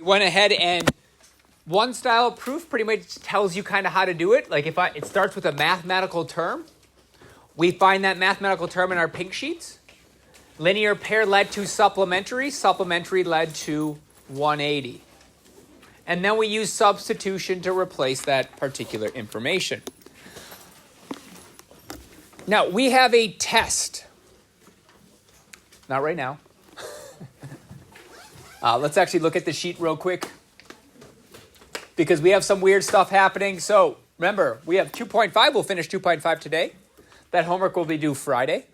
went ahead and one style of proof pretty much tells you kind of how to do it. Like it starts with a mathematical term. We find that mathematical term in our pink sheets. Linear pair led to supplementary. Supplementary led to 180. And then we use substitution to replace that particular information. Now, we have a test. Not right now. Let's actually look at the sheet real quick, because we have some weird stuff happening. So remember, we have 2.5. We'll finish 2.5 today. That homework will be due Friday.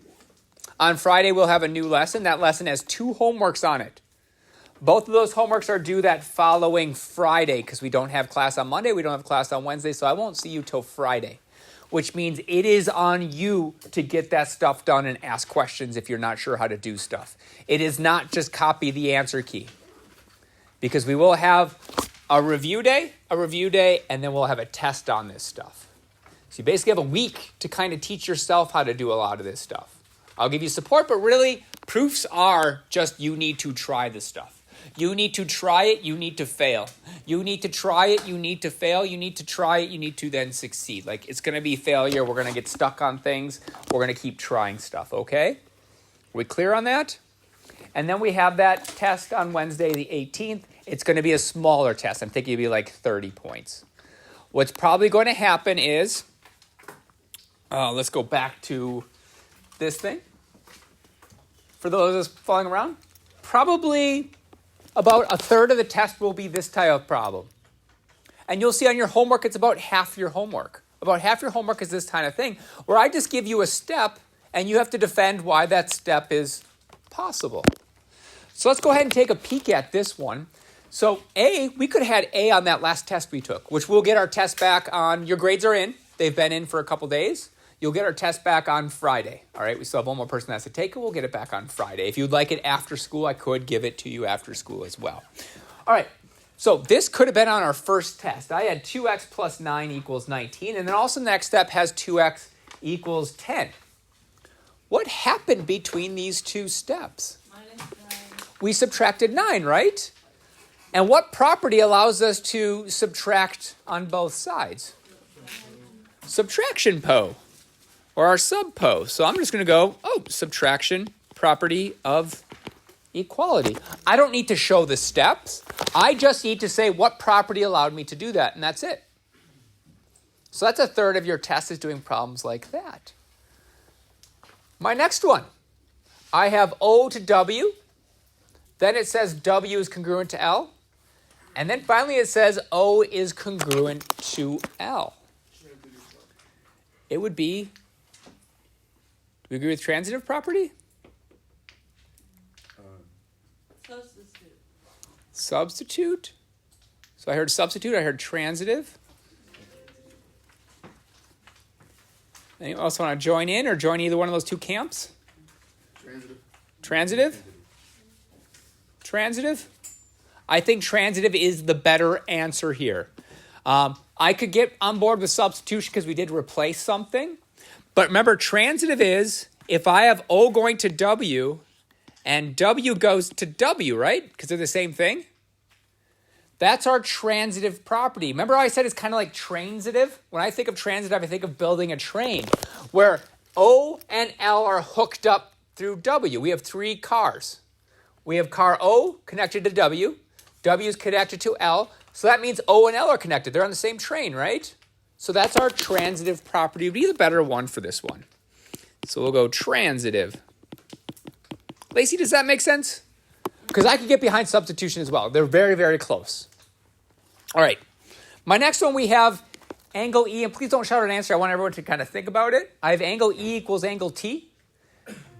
On Friday, we'll have a new lesson. That lesson has 2 homeworks on it. Both of those homeworks are due that following Friday, because we don't have class on Monday. We don't have class on Wednesday, so I won't see you till Friday, which means it is on you to get that stuff done and ask questions if you're not sure how to do stuff. It is not just copy the answer key, because we will have a review day, and then we'll have a test on this stuff. So you basically have a week to kind of teach yourself how to do a lot of this stuff. I'll give you support, but really, proofs are just you need to try the stuff. You need to try it, you need to fail. You need to try it, you need to fail. You need to try it, you need to then succeed. Like, it's going to be failure. We're going to get stuck on things. We're going to keep trying stuff, okay? Are we clear on that? And then we have that test on Wednesday the 18th. It's going to be a smaller test. I'm thinking it'll be like 30 points. What's probably going to happen is, let's go back to this thing. For those of us following around, probably about a third of the test will be this type of problem. And you'll see on your homework, it's about half your homework. About half your homework is this kind of thing, where I just give you a step, and you have to defend why that step is possible. So let's go ahead and take a peek at this one. So A, we could have had A on that last test we took, which we'll get our test back on. Your grades are in. They've been in for a couple days. You'll get our test back on Friday. All right, we still have one more person that has to take it. We'll get it back on Friday. If you'd like it after school, I could give it to you after school as well. All right, so this could have been on our first test. I had 2x plus 9 equals 19, and then also the next step has 2x equals 10. What happened between these two steps? We subtracted 9, right? And what property allows us to subtract on both sides? Subtraction po, or our sub po. So I'm just going to go, subtraction property of equality. I don't need to show the steps. I just need to say what property allowed me to do that, and that's it. So that's a third of your test is doing problems like that. My next one, I have O to W. Then it says W is congruent to L. And then finally it says O is congruent to L. It would be, do we agree with transitive property? Substitute. So I heard substitute, I heard transitive. Anyone else want to join in or join either one of those two camps? Transitive? Transitive? I think transitive is the better answer here. I could get on board with substitution because we did replace something. But remember, transitive is if I have O going to W and W goes to W, right? Because they're the same thing. That's our transitive property. Remember how I said it's kind of like transitive? When I think of transitive, I think of building a train where O and L are hooked up through W. We have 3 cars. We have car O connected to W. W is connected to L. So that means O and L are connected. They're on the same train, right? So that's our transitive property. It would be the better one for this one. So we'll go transitive. Lacey, does that make sense? Because I could get behind substitution as well. They're very, very close. All right. My next one, we have angle E. And please don't shout an answer. I want everyone to kind of think about it. I have angle E equals angle T.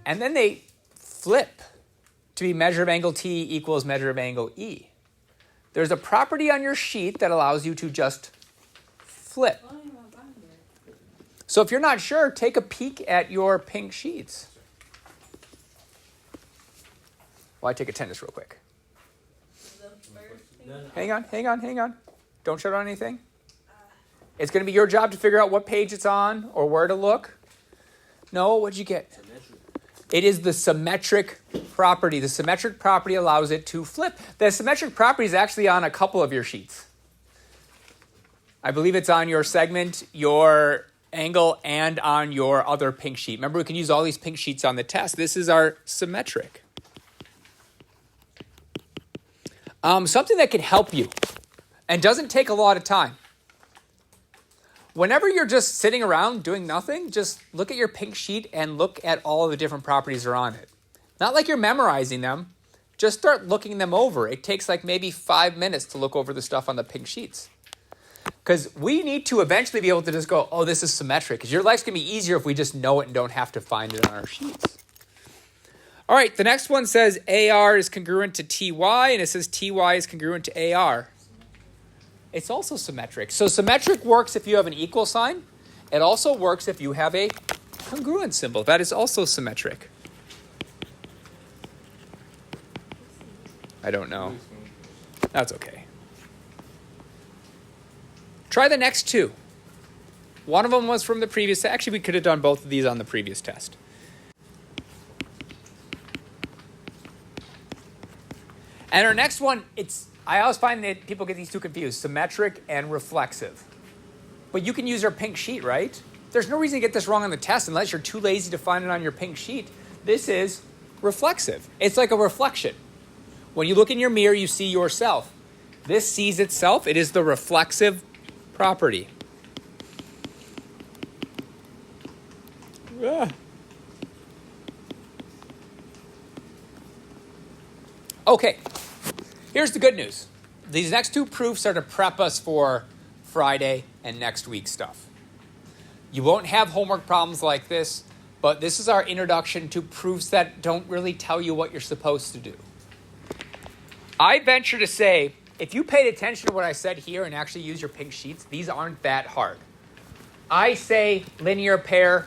And then they flip to be measure of angle T equals measure of angle E. There's a property on your sheet that allows you to just flip. So if you're not sure, take a peek at your pink sheets. Well, I take attendance real quick. Hang on. Don't shut on anything. It's going to be your job to figure out what page it's on or where to look. No, what'd you get? It is the symmetric property. The symmetric property allows it to flip. The symmetric property is actually on a couple of your sheets. I believe it's on your segment, your angle, and on your other pink sheet. Remember, we can use all these pink sheets on the test. This is our symmetric. Something that can help you and doesn't take a lot of time. Whenever you're just sitting around doing nothing, just look at your pink sheet and look at all the different properties that are on it. Not like you're memorizing them. Just start looking them over. It takes like maybe 5 minutes to look over the stuff on the pink sheets. Because we need to eventually be able to just go, oh, this is symmetric. Because your life's going to be easier if we just know it and don't have to find it on our sheets. All right, the next one says AR is congruent to TY, and it says TY is congruent to AR. It's also symmetric. So symmetric works if you have an equal sign. It also works if you have a congruent symbol. That is also symmetric. I don't know. That's okay. Try the next two. One of them was from the previous. Actually, we could have done both of these on the previous test. And our next one, I always find that people get these two confused, symmetric and reflexive. But you can use your pink sheet, right? There's no reason to get this wrong on the test unless you're too lazy to find it on your pink sheet. This is reflexive. It's like a reflection. When you look in your mirror, you see yourself. This sees itself. It is the reflexive property. Okay, here's the good news. These next two proofs are to prep us for Friday and next week's stuff. You won't have homework problems like this, but this is our introduction to proofs that don't really tell you what you're supposed to do. I venture to say, if you paid attention to what I said here and actually use your pink sheets, these aren't that hard. I say linear pair.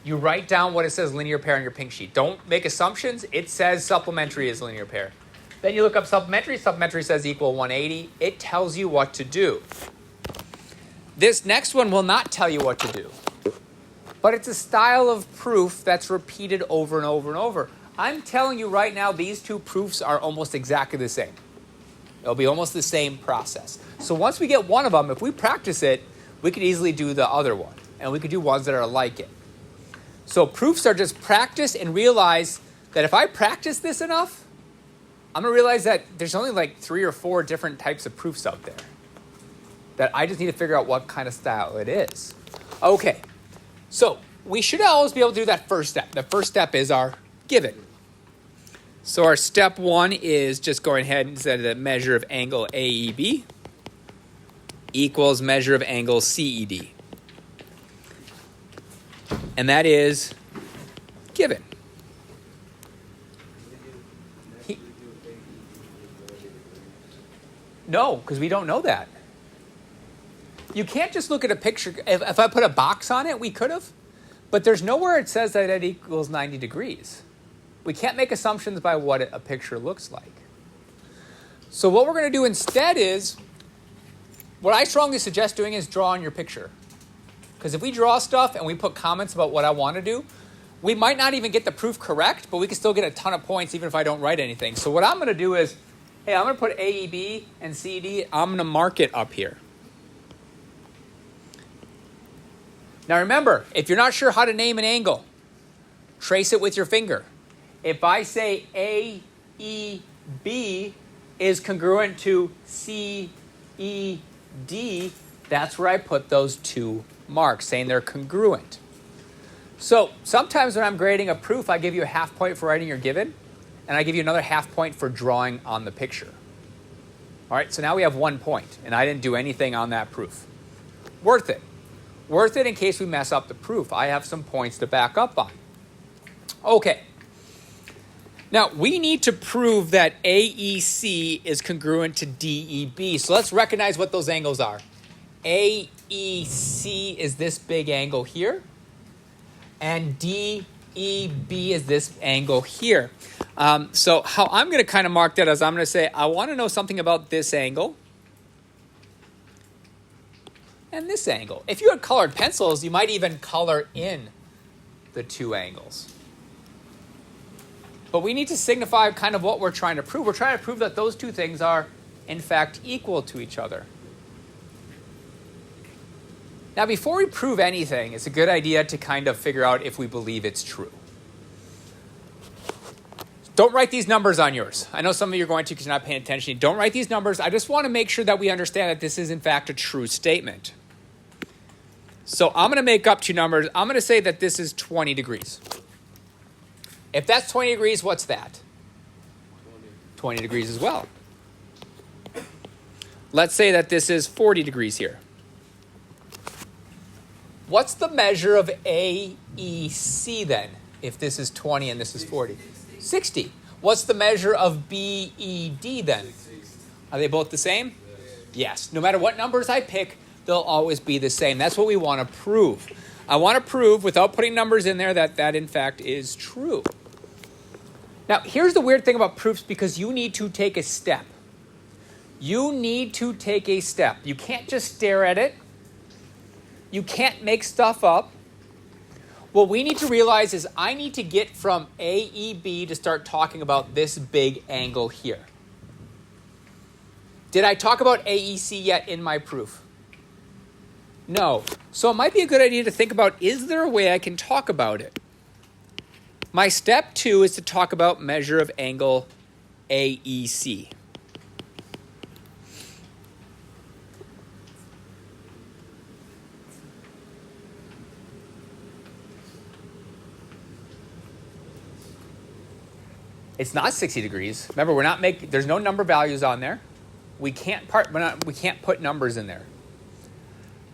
You write down what it says linear pair on your pink sheet. Don't make assumptions. It says supplementary is linear pair. Then you look up supplementary. Supplementary says equal 180. It tells you what to do. This next one will not tell you what to do. But it's a style of proof that's repeated over and over and over. I'm telling you right now, these two proofs are almost exactly the same. It'll be almost the same process. So once we get one of them, if we practice it, we could easily do the other one. And we could do ones that are like it. So proofs are just practice and realize that if I practice this enough, I'm going to realize that there's only like 3 or 4 different types of proofs out there. That I just need to figure out what kind of style it is. Okay, so we should always be able to do that first step. The first step is our given. So our step 1 is just going ahead and say that measure of angle AEB equals measure of angle CED. And that is given. No, because we don't know that. You can't just look at a picture. If I put a box on it, we could have. But there's nowhere it says that it equals 90 degrees. We can't make assumptions by what a picture looks like. So what we're going to do instead is, what I strongly suggest doing is draw on your picture. Because if we draw stuff and we put comments about what I want to do, we might not even get the proof correct, but we can still get a ton of points even if I don't write anything. So what I'm going to do is, hey, I'm going to put AEB and CD. I'm going to mark it up here. Now remember, if you're not sure how to name an angle, trace it with your finger. If I say AEB is congruent to CED, that's where I put those 2 marks, saying they're congruent. So sometimes when I'm grading a proof, I give you a half point for writing your given, and I give you another half point for drawing on the picture. All right, so now we have 1 point, and I didn't do anything on that proof. Worth it. Worth it in case we mess up the proof. I have some points to back up on. Okay. Now, we need to prove that AEC is congruent to DEB. So let's recognize what those angles are. AEC is this big angle here. And DEB is this angle here. So how I'm going to kind of mark that is I'm going to say, I want to know something about this angle and this angle. If you had colored pencils, you might even color in the 2 angles. But we need to signify kind of what we're trying to prove. We're trying to prove that those two things are, in fact, equal to each other. Now, before we prove anything, it's a good idea to kind of figure out if we believe it's true. Don't write these numbers on yours. I know some of you are going to because you're not paying attention. Don't write these numbers. I just want to make sure that we understand that this is, in fact, a true statement. So I'm going to make up two numbers. I'm going to say that this is 20 degrees. If that's 20 degrees, what's that? 20 degrees as well. Let's say that this is 40 degrees here. What's the measure of AEC then, if this is 20 and this is 40? 60. What's the measure of BED then? Are they both the same? Yes. No matter what numbers I pick, they'll always be the same. That's what we want to prove. I want to prove, without putting numbers in there, that that in fact is true. Now, here's the weird thing about proofs, because you need to take a step. You need to take a step. You can't just stare at it. You can't make stuff up. What we need to realize is I need to get from AEB to start talking about this big angle here. Did I talk about AEC yet in my proof? No. So it might be a good idea to think about, is there a way I can talk about it? My step 2 is to talk about measure of angle AEC. It's not 60 degrees. Remember, we're not making. There's no number values on there. We can't put numbers in there.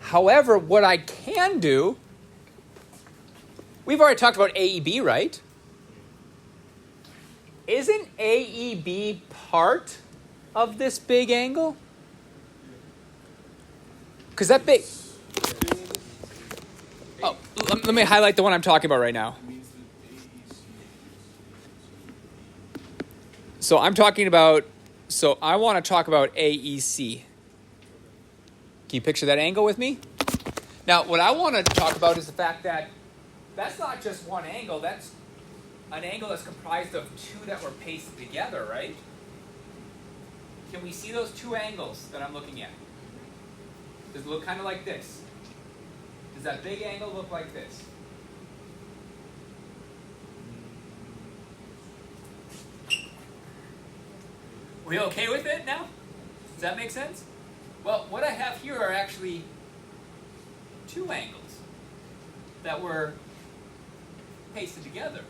However, what I can do, we've already talked about AEB, right? Isn't AEB part of this big angle? Because that big. Oh, let me highlight the one I'm talking about right now. So I want to talk about AEC. Can you picture that angle with me? Now, what I want to talk about is the fact that that's not just one angle. That's an angle that's comprised of two that were pasted together, right? Can we see those two angles that I'm looking at? Does it look kind of like this? Does that big angle look like this? We okay with it now? Does that make sense? Well, what I have here are actually two angles that were pasted together.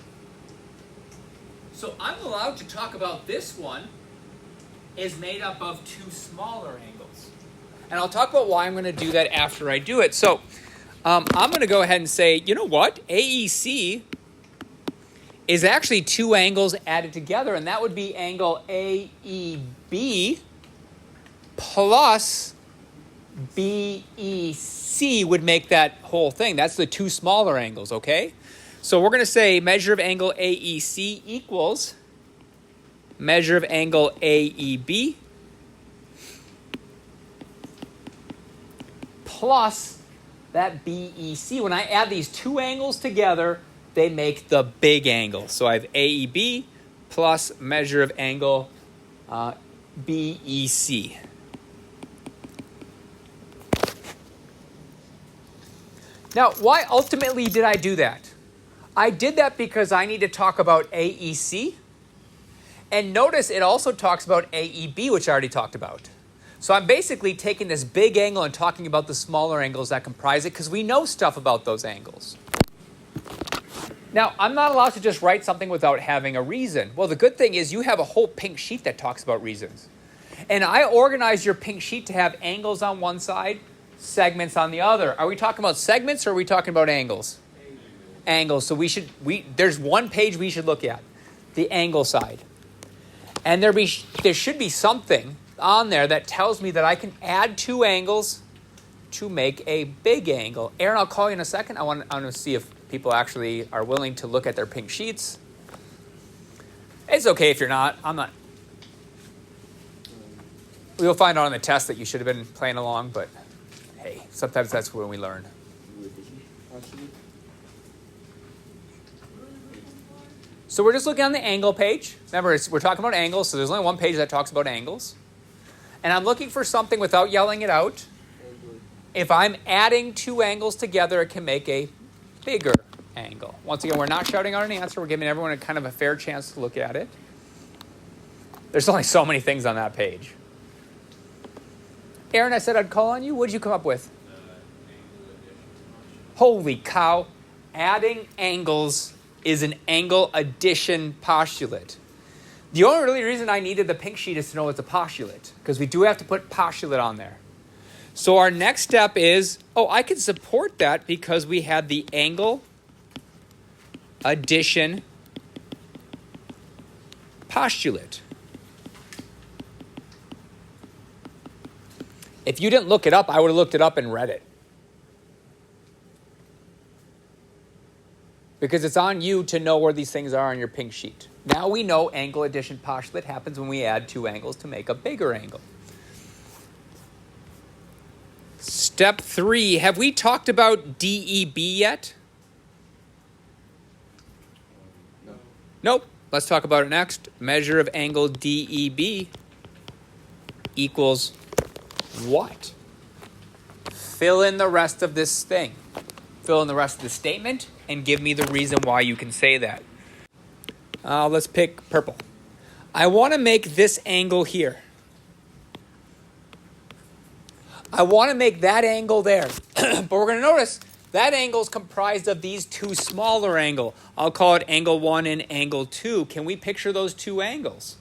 So I'm allowed to talk about this one is made up of two smaller angles. And I'll talk about why I'm going to do that after I do it. So I'm going to go ahead and say, you know what? AEC is actually two angles added together, and that would be angle AEB plus BEC would make that whole thing. That's the two smaller angles, okay? So we're going to say measure of angle AEC equals measure of angle AEB plus that BEC. When I add these two angles together, they make the big angle. So I have AEB plus measure of angle BEC. Now, why ultimately did I do that? I did that because I need to talk about AEC. And notice it also talks about AEB, which I already talked about. So I'm basically taking this big angle and talking about the smaller angles that comprise it, because we know stuff about those angles. Now, I'm not allowed to just write something without having a reason. Well, the good thing is you have a whole pink sheet that talks about reasons. And I organized your pink sheet to have angles on one side, segments on the other. Are we talking about segments or are we talking about angles? Angles. So there's one page we should look at, the angle side. And there should be something on there that tells me that I can add two angles to make a big angle. Aaron, I'll call you in a second. I want to see if people actually are willing to look at their pink sheets. It's okay if you're not. I'm not. We'll find out on the test that you should have been playing along, but hey, sometimes that's when we learn. So we're just looking on the angle page. Remember, we're talking about angles, so there's only one page that talks about angles. And I'm looking for something without yelling it out. If I'm adding two angles together, it can make a bigger angle. Once again, we're not shouting out an answer. We're giving everyone a kind of a fair chance to look at it. There's only so many things on that page. Aaron, I said I'd call on you. What did you come up with? Holy cow. Adding angles is an angle addition postulate. The only really reason I needed the pink sheet is to know it's a postulate, because we do have to put postulate on there. So our next step is, I can support that because we had the angle addition postulate. If you didn't look it up, I would have looked it up and read it. Because it's on you to know where these things are on your pink sheet. Now we know angle addition postulate happens when we add two angles to make a bigger angle. Step 3, have we talked about DEB yet? No. Nope. Let's talk about it next. Measure of angle DEB equals what? Fill in the rest of this thing. Fill in the rest of the statement and give me the reason why you can say that. Let's pick purple. I want to make this angle here. I want to make that angle there. But we're going to notice that angle is comprised of these two smaller angles. I'll call it angle 1 and angle 2. Can we picture those two angles?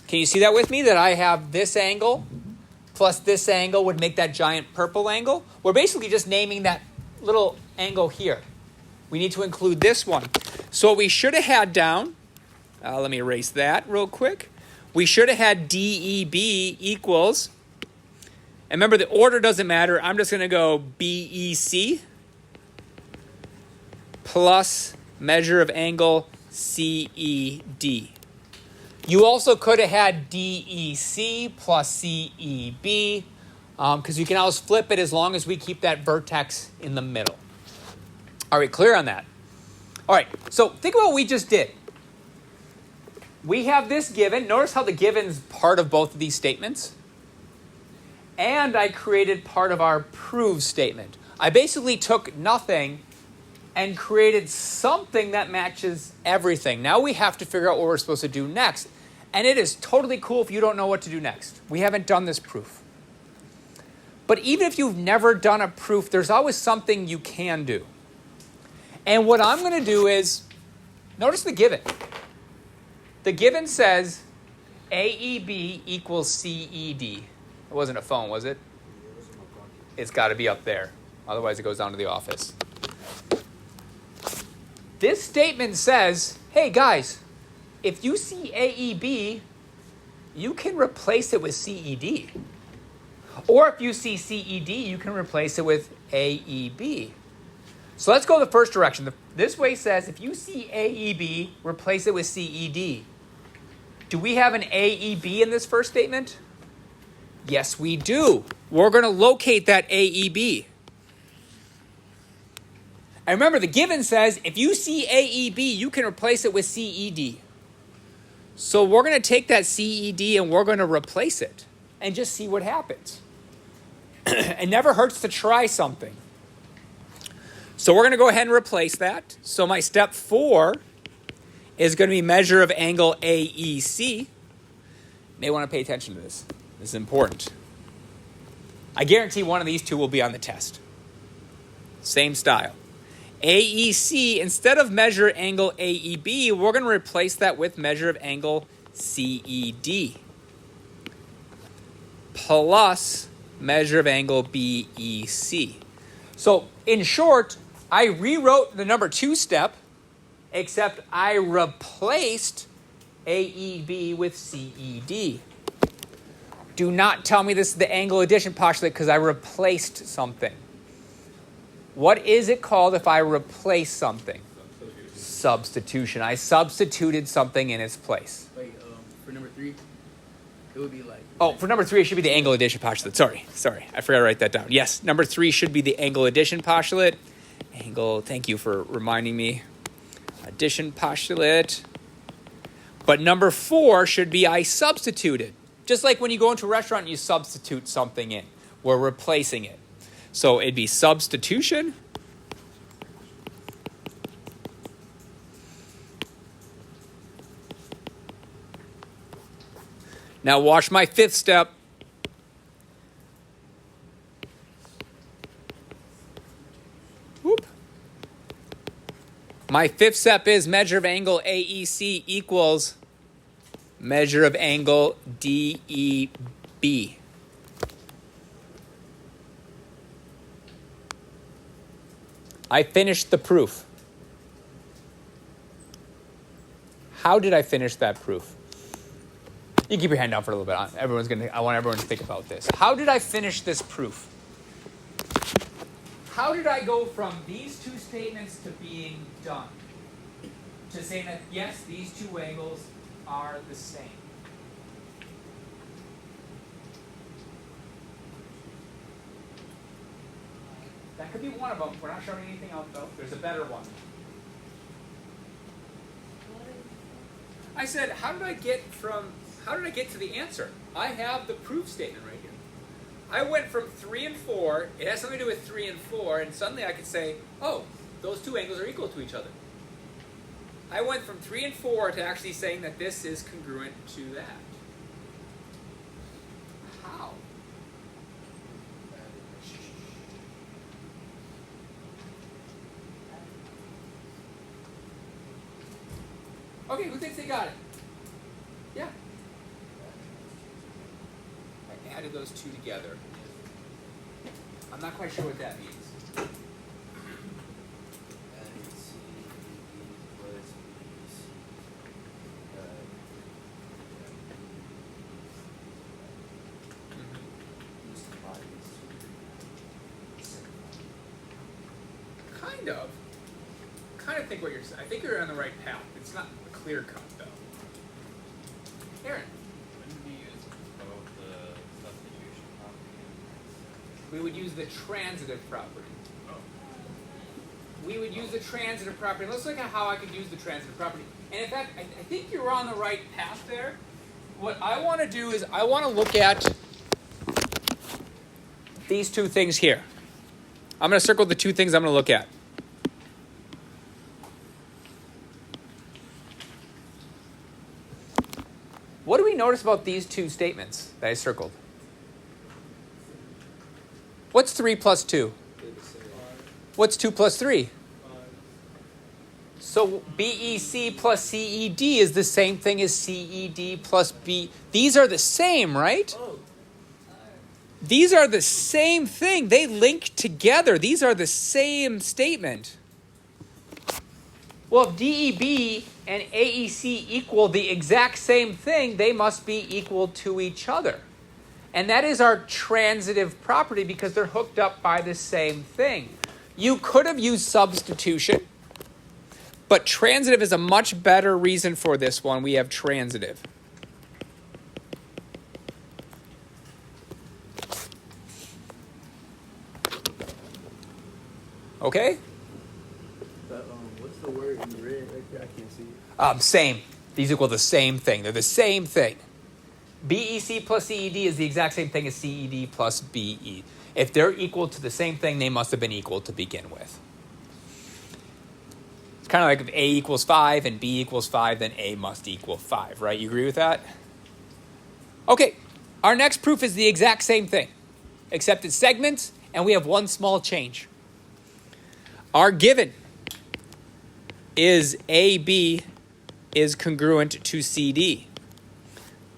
Can you see that with me? That I have this angle plus this angle would make that giant purple angle. We're basically just naming that little angle here. We need to include this one. So what we should have had down, let me erase that real quick. We should have had DEB equals, and remember the order doesn't matter. I'm just going to go BEC plus measure of angle CED. You also could have had DEC plus CEB, because you can always flip it as long as we keep that vertex in the middle. Are we clear on that? All right, so think about what we just did. We have this given. Notice how the given's part of both of these statements. And I created part of our prove statement. I basically took nothing and created something that matches everything. Now we have to figure out what we're supposed to do next. And it is totally cool if you don't know what to do next. We haven't done this proof. But even if you've never done a proof, there's always something you can do. And what I'm going to do is, notice the given. The given says AEB equals CED. It wasn't a phone, was it? It's got to be up there. Otherwise, it goes down to the office. This statement says, hey, guys, if you see AEB, you can replace it with CED. Or if you see CED, you can replace it with AEB. So let's go the first direction. This way says, if you see AEB, replace it with CED. Do we have an AEB in this first statement? Yes, we do. We're going to locate that AEB. And remember, the given says, if you see AEB, you can replace it with CED. So we're going to take that CED and we're going to replace it and just see what happens. It never hurts to try something. So we're going to go ahead and replace that. So my step 4 is going to be measure of angle AEC. You may want to pay attention to this. This is important. I guarantee one of these two will be on the test. Same style. AEC, instead of measure angle AEB, we're going to replace that with measure of angle CED plus measure of angle BEC. So in short, I rewrote the number 2 step, except I replaced AEB with CED. Do not tell me this is the angle addition postulate because I replaced something. What is it called if I replace something? Substitution. I substituted something in its place. Wait, for number 3, it would be like... Oh, for number 3, it should be the angle addition postulate. Sorry. I forgot to write that down. Yes, number 3 should be the angle addition postulate. Angle, thank you for reminding me. Addition postulate. But number 4 should be I substituted. Just like when you go into a restaurant and you substitute something in. We're replacing it. So it'd be substitution. Now watch my 5th step. Whoop. My 5th step is measure of angle AEC equals measure of angle DEB. I finished the proof. How did I finish that proof? You can keep your hand down for a little bit. I want everyone to think about this. How did I finish this proof? How did I go from these 2 statements to being done? To say that, yes, these 2 angles are the same. That could be one of them. We're not showing anything else, though. There's a better one. I said, how did I get to the answer? I have the proof statement right here. I went from 3 and 4, it has something to do with 3 and 4, and suddenly I could say, oh, those 2 angles are equal to each other. I went from 3 and 4 to actually saying that this is congruent to that. How? Okay, who thinks they got it? Yeah. I added those 2 together. I'm not quite sure what that means. Kind of think what you're saying. I think you're on the right path. It's not a clear cut, though. Aaron. Wouldn't we use both the substitution property? We would use the transitive property. Oh. We would use the transitive property. Let's look at how I could use the transitive property. And in fact, I think you're on the right path there. What I want to do is I want to look at these 2 things here. I'm going to circle the 2 things I'm going to look at. What do we notice about these 2 statements that I circled? What's 3 plus 2? What's 2 plus 3? So BEC plus CED is the same thing as CED plus B. These are the same, right? These are the same thing. They link together. These are the same statement. Well, if DEB and AEC equal the exact same thing, they must be equal to each other. And that is our transitive property because they're hooked up by the same thing. You could have used substitution, but transitive is a much better reason for this one. We have transitive. Okay? What's the word in red right there? I can't see it. Same. These equal the same thing. They're the same thing. BEC plus CED is the exact same thing as CED plus BE. If they're equal to the same thing, they must have been equal to begin with. It's kind of like if A equals 5 and B equals 5, then A must equal 5, right? You agree with that? Okay, our next proof is the exact same thing, except it's segments, and we have one small change. Our given is AB is congruent to CD.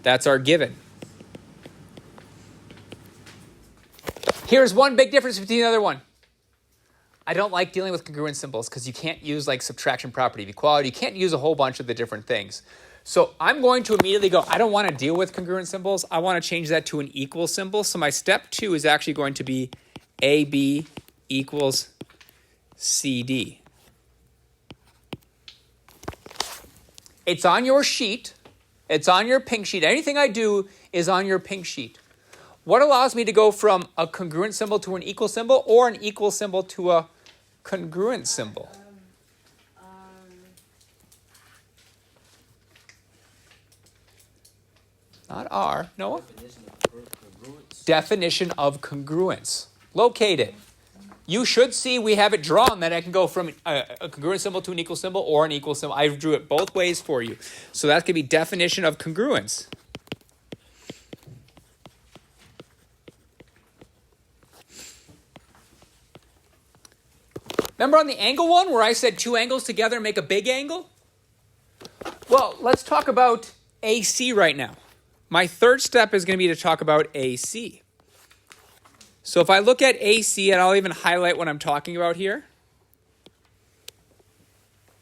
That's our given. Here's one big difference between the other one. I don't like dealing with congruent symbols because you can't use like subtraction property of equality. You can't use a whole bunch of the different things. So I'm going to immediately go, I don't want to deal with congruent symbols. I want to change that to an equal symbol. So my step 2 is actually going to be AB equals CD. It's on your sheet. It's on your pink sheet. Anything I do is on your pink sheet. What allows me to go from a congruent symbol to an equal symbol or an equal symbol to a congruent symbol? Not R. Noah? Definition of congruence. Definition of congruence. Locate it. You should see we have it drawn that I can go from a congruent symbol to an equal symbol or an equal symbol. I drew it both ways for you. So that's going to be definition of congruence. Remember on the angle one where I said two angles together make a big angle? Well, let's talk about AC right now. My third step is going to be to talk about AC. So if I look at AC, and I'll even highlight what I'm talking about here.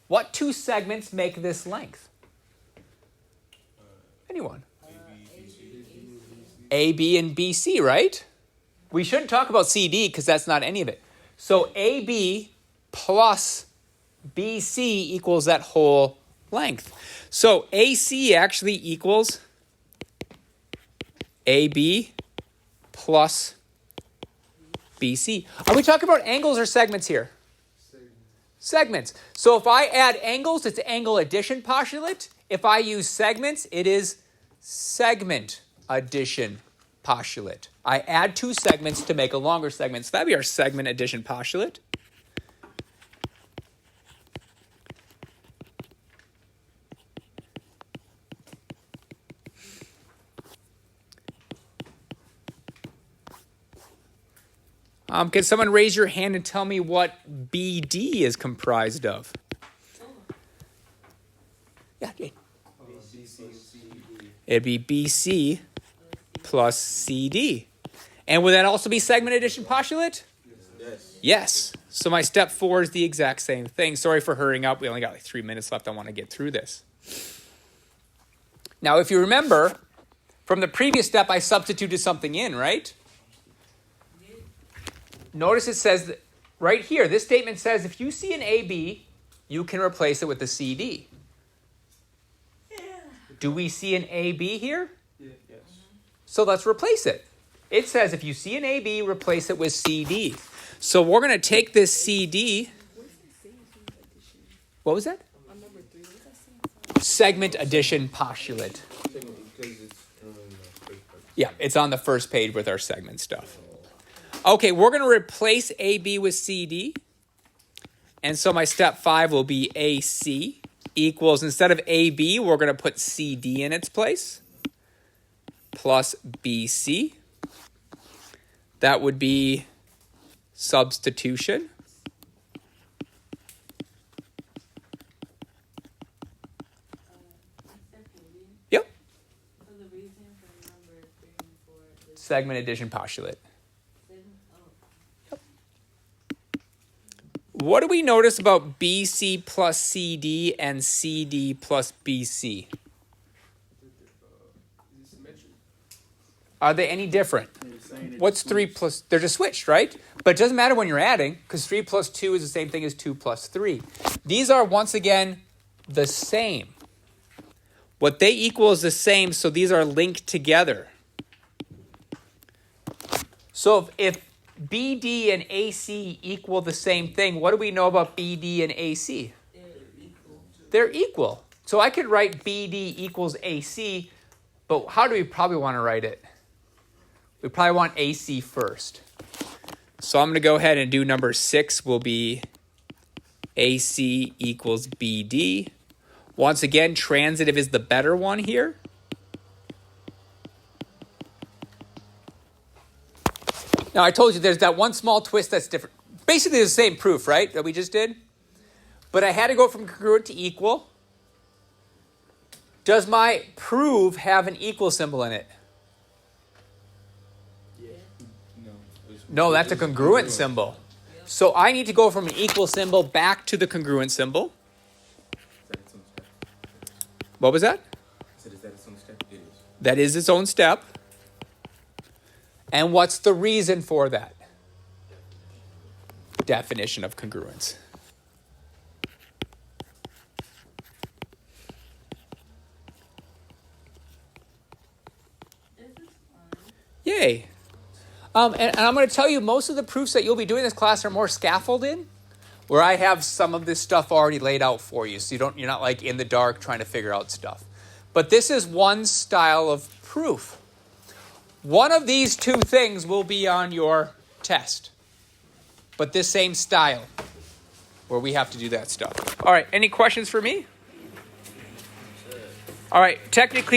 What two segments make this length? Anyone? AB and BC, right? We shouldn't talk about CD because that's not any of it. So AB plus BC equals that whole length. So AC actually equals AB plus BC. Are we talking about angles or segments here? Segments. So if I add angles, it's angle addition postulate. If I use segments, it is segment addition postulate. I add two segments to make a longer segment. So that'd be our segment addition postulate. Can someone raise your hand and tell me what BD is comprised of? Yeah, Jane. It'd be BC plus CD. And would that also be segment addition postulate? Yes. Yes. So my step 4 is the exact same thing. Sorry for hurrying up. We only got like 3 minutes left. I want to get through this. Now, if you remember, from the previous step, I substituted something in, right? Notice it says that right here, this statement says if you see an AB, you can replace it with a CD. Do we see an AB here? Yes. So let's replace it. It says if you see an AB, replace it with CD. So we're going to take this CD. What was that? Segment addition postulate. Yeah, it's on the first page with our segment stuff. Okay, we're going to replace AB with CD. And so my step 5 will be AC equals, instead of AB, we're going to put CD in its place, plus BC. That would be substitution. Yep. Segment addition postulate. What do we notice about BC plus CD and CD plus BC? Are they any different? What's 3 plus? They're just switched, right? But it doesn't matter when you're adding, because 3 plus 2 is the same thing as 2 plus 3. These are, once again, the same. What they equal is the same, so these are linked together. So if BD and AC equal the same thing, what do we know about BD and AC? They're equal. So I could write BD equals AC, but how do we probably want to write it? We probably want AC first. So I'm going to go ahead and do number 6 will be AC equals BD. Once again, transitive is the better one here. Now, I told you there's that one small twist that's different. Basically, the same proof, right, that we just did? But I had to go from congruent to equal. Does my prove have an equal symbol in it? Yeah. No, that's a congruent symbol. So I need to go from an equal symbol back to the congruent symbol. What was that? Is that its own step? It is. That is its own step. And what's the reason for that? Definition of congruence. Yay. And I'm going to tell you, most of the proofs that you'll be doing in this class are more scaffolded, where I have some of this stuff already laid out for you, so you're not like in the dark trying to figure out stuff. But this is one style of proof. proof. One of these two things will be on your test, but this same style where we have to do that stuff. All right, any questions for me? All right, technically